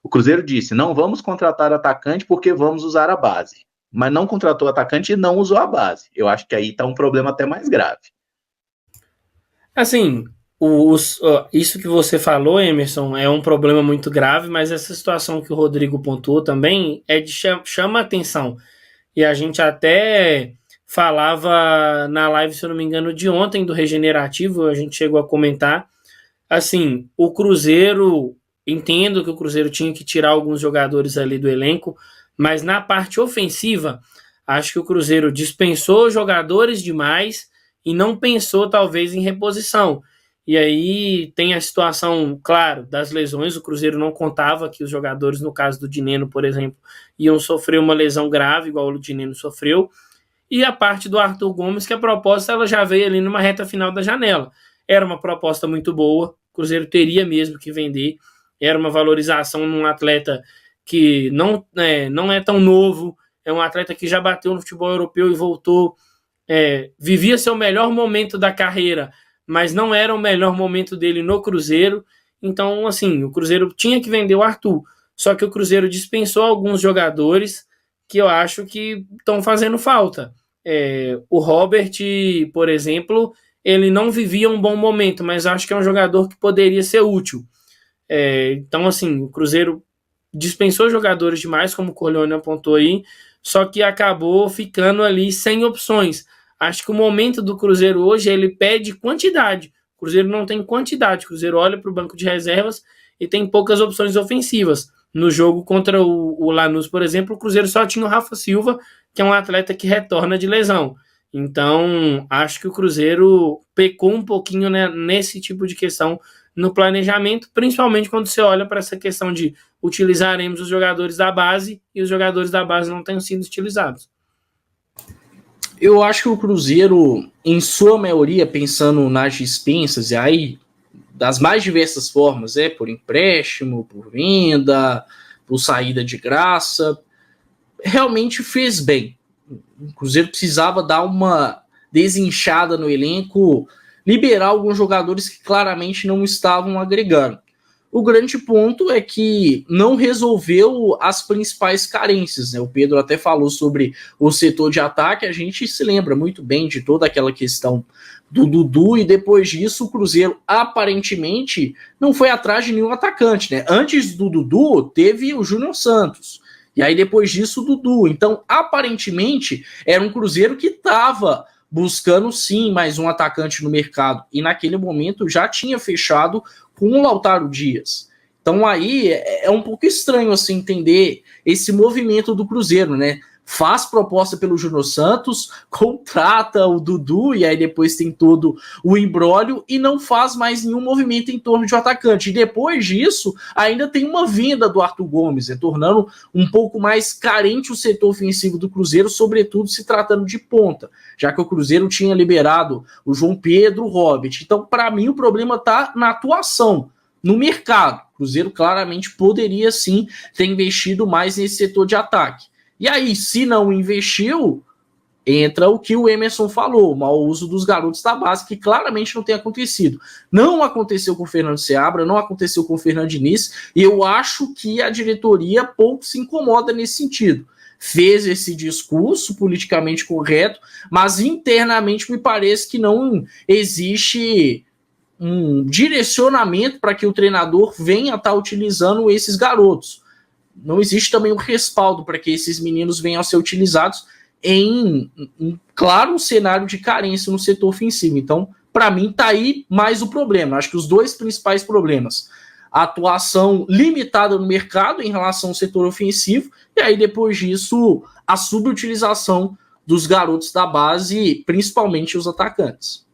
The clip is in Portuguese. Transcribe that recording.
O Cruzeiro disse, não vamos contratar atacante porque vamos usar a base. Mas não contratou atacante e não usou a base. Eu acho que aí está um problema até mais grave. Assim, isso que você falou, Emerson, é um problema muito grave, mas essa situação que o Rodrigo pontuou também chama atenção. E a gente até falava na live, se eu não me engano, de ontem do Regenerativo, a gente chegou a comentar. Assim, o Cruzeiro, entendo que o Cruzeiro tinha que tirar alguns jogadores ali do elenco, mas na parte ofensiva, acho que o Cruzeiro dispensou jogadores demais e não pensou, talvez, em reposição. E aí tem a situação, claro, das lesões. O Cruzeiro não contava que os jogadores, no caso do Dineno, por exemplo, iam sofrer uma lesão grave, igual o Dineno sofreu. E a parte do Arthur Gomes, que a proposta ela já veio ali numa reta final da janela. Era uma proposta muito boa, o Cruzeiro teria mesmo que vender. Era uma valorização num atleta que não é tão novo, é um atleta que já bateu no futebol europeu e voltou, vivia seu melhor momento da carreira, mas não era o melhor momento dele no Cruzeiro. Então, assim, o Cruzeiro tinha que vender o Arthur, só que o Cruzeiro dispensou alguns jogadores que eu acho que estão fazendo falta. O Robert, por exemplo, ele não vivia um bom momento, mas acho que é um jogador que poderia ser útil. Então, assim, o Cruzeiro dispensou jogadores demais, como o Corleone apontou aí, só que acabou ficando ali sem opções. Acho que o momento do Cruzeiro hoje, ele pede quantidade. O Cruzeiro não tem quantidade. O Cruzeiro olha para o banco de reservas e tem poucas opções ofensivas. No jogo contra o Lanús, por exemplo, o Cruzeiro só tinha o Rafa Silva, que é um atleta que retorna de lesão. Então, acho que o Cruzeiro pecou um pouquinho, né, nesse tipo de questão no planejamento, principalmente quando você olha para essa questão de utilizaremos os jogadores da base e os jogadores da base não têm sido utilizados. Eu acho que o Cruzeiro, em sua maioria, pensando nas dispensas, e aí das mais diversas formas, por empréstimo, por venda, por saída de graça, realmente fez bem. O Cruzeiro precisava dar uma desinchada no elenco, liberar alguns jogadores que claramente não estavam agregando. O grande ponto é que não resolveu as principais carências, né? O Pedro até falou sobre o setor de ataque, a gente se lembra muito bem de toda aquela questão do Dudu, e depois disso o Cruzeiro aparentemente não foi atrás de nenhum atacante, né? Antes do Dudu teve o Júnior Santos, e aí depois disso o Dudu. Então, aparentemente, era um Cruzeiro que estava buscando sim mais um atacante no mercado, e naquele momento já tinha fechado com o Lautaro Dias. Então aí é um pouco estranho assim entender esse movimento do Cruzeiro, né? Faz proposta pelo Júnior Santos, contrata o Dudu, e aí depois tem todo o imbróglio e não faz mais nenhum movimento em torno de um atacante. E depois disso, ainda tem uma venda do Arthur Gomes, tornando um pouco mais carente o setor ofensivo do Cruzeiro, sobretudo se tratando de ponta, já que o Cruzeiro tinha liberado o João Pedro, o Robert. Então, para mim, o problema está na atuação, no mercado. O Cruzeiro claramente poderia sim ter investido mais nesse setor de ataque. E aí, se não investiu, entra o que o Emerson falou, o mau uso dos garotos da base, que claramente não tem acontecido. Não aconteceu com o Fernando Seabra, não aconteceu com o Fernando Diniz, e eu acho que a diretoria pouco se incomoda nesse sentido. Fez esse discurso politicamente correto, mas internamente me parece que não existe um direcionamento para que o treinador venha estar utilizando esses garotos. Não existe também um respaldo para que esses meninos venham a ser utilizados em, claro, um cenário de carência no setor ofensivo. Então, para mim, está aí mais o problema. Acho que os dois principais problemas: a atuação limitada no mercado em relação ao setor ofensivo, e aí, depois disso, a subutilização dos garotos da base, principalmente os atacantes.